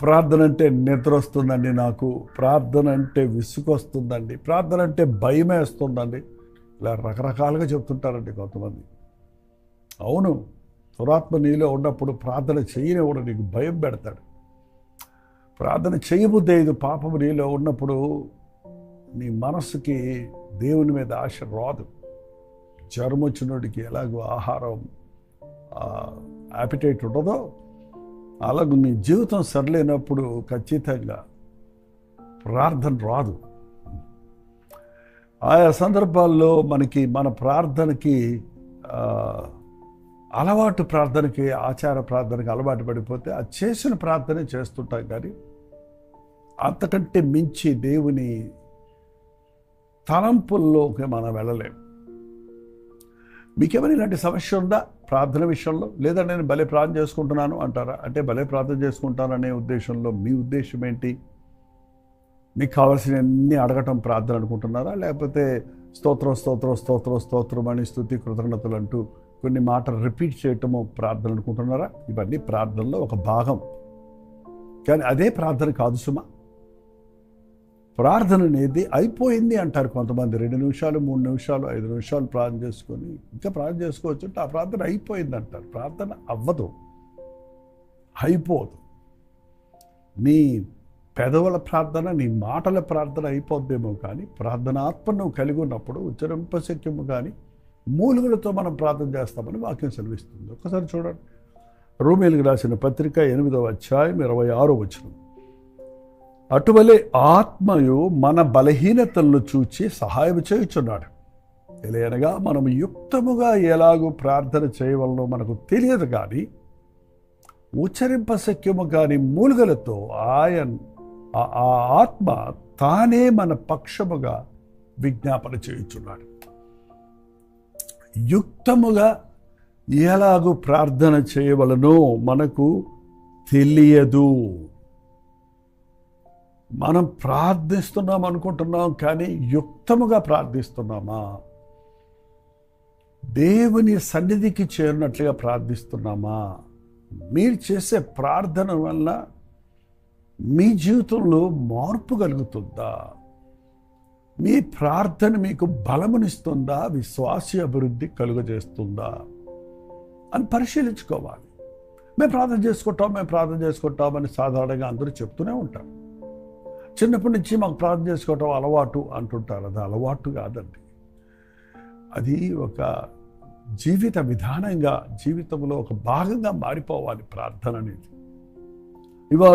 ప్రార్థన అంటే నిద్ర వస్తుందండి, నాకు ప్రార్థన అంటే విసుగొస్తుందండి, ప్రార్థన అంటే భయం వేస్తుందండి, ఇలా రకరకాలుగా చెప్తుంటారండి కొంతమంది. అవును, దురాత్మ నీలో ఉన్నప్పుడు ప్రార్థన చేయనివాడు నీకు భయం పెడతాడు. ప్రార్థన చేయబుద్ధి ఐదు పాపము నీలో ఉన్నప్పుడు నీ మనస్సుకి దేవుని మీద ఆశ రాదు. జ్వరం వచ్చినోడికి ఎలాగో ఆహారం యాపిటైట్ ఉండదో అలాగ నీ జీవితం సరిలేనప్పుడు ఖచ్చితంగా ప్రార్థన రాదు. ఆయా సందర్భాల్లో మన ప్రార్థనకి అలవాటు ప్రార్థనకి ఆచార ప్రార్థనకి అలవాటు పడిపోతే ఆ చేసిన ప్రార్థనే చేస్తుంటాం, కానీ అంతకంటే మించి దేవుని తలంపుల్లోకి మనం వెళ్ళలేం. మీకేమైనా ఇలాంటి సమస్య ఉందా ప్రార్థన విషయంలో? లేదా నేను భలే ప్రార్థన చేసుకుంటున్నాను అంటారా? అంటే భలే ప్రార్థన చేసుకుంటాననే ఉద్దేశంలో మీ ఉద్దేశం ఏంటి? మీకు కావాల్సిన అన్ని అడగటం ప్రార్థన అనుకుంటున్నారా? లేకపోతే స్తోత్రం స్తోత్రం స్తోత్రం స్తోత్రం అని స్తుతి కృతజ్ఞతలు అంటూ కొన్ని మాటలు రిపీట్ చేయటము ప్రార్థన అనుకుంటున్నారా? ఇవన్నీ ప్రార్థనలో ఒక భాగం, కానీ అదే ప్రార్థన కాదు సుమా. ప్రార్థన అనేది అయిపోయింది అంటారు కొంతమంది. 2 నిమిషాలు 3 నిమిషాలు 5 నిమిషాలు ప్రార్థన చేసుకొని ఇంకా ప్రార్థన చేసుకోవచ్చు అంటే ఆ ప్రార్థన అయిపోయింది అంటారు. ప్రార్థన అవ్వదు, అయిపోదు. నీ పెదవుల ప్రార్థన, నీ మాటల ప్రార్థన అయిపోద్దేమో, కానీ ప్రార్థనాత్మ నువ్వు కలిగి ఉన్నప్పుడు ఉచ్చరింపశక్యము కానీ మూలుగులతో మనం ప్రార్థన చేస్తామని వాక్యం సెలవిస్తుంది. ఒకసారి చూడండి, రోమీయులకు రాసిన పత్రిక 8వ అధ్యాయం 26వ వచనం. అటువలే ఆత్మయు మన బలహీనతలను చూచి సహాయం చేయుచున్నాడు. ఎలాగనగా మనం యుక్తముగా ఎలాగూ ప్రార్థన చేయవలనో మనకు తెలియదు, కానీ ఉచ్చరింపశక్యము కానీ మూలుగలతో ఆ ఆత్మ తానే మన పక్షముగా విజ్ఞాపన చేయుచున్నాడు. యుక్తముగా ఎలాగూ ప్రార్థన చేయవలనో మనకు తెలియదు. మనం ప్రార్థిస్తున్నాం అనుకుంటున్నాం, కానీ యుక్తముగా ప్రార్థిస్తున్నామా? దేవుని సన్నిధికి చేరినట్లుగా ప్రార్థిస్తున్నామా? మీరు చేసే ప్రార్థన వల్ల మీ జీవితంలో మార్పు కలుగుతుందా? మీ ప్రార్థన మీకు బలమునిస్తుందా? విశ్వాస అభివృద్ధి కలుగజేస్తుందా అని పరిశీలించుకోవాలి. మేము ప్రార్థన చేసుకుంటామని సాధారణంగా అందరూ చెప్తూనే ఉంటారు. చిన్నప్పటి నుంచి మాకు ప్రార్థన చేసుకోవటం అలవాటు అంటుంటారు. అది అలవాటు కాదండి, అది ఒక జీవిత విధానంగా, జీవితంలో ఒక భాగంగా మారిపోవాలి ప్రార్థన అనేది. ఇవాళ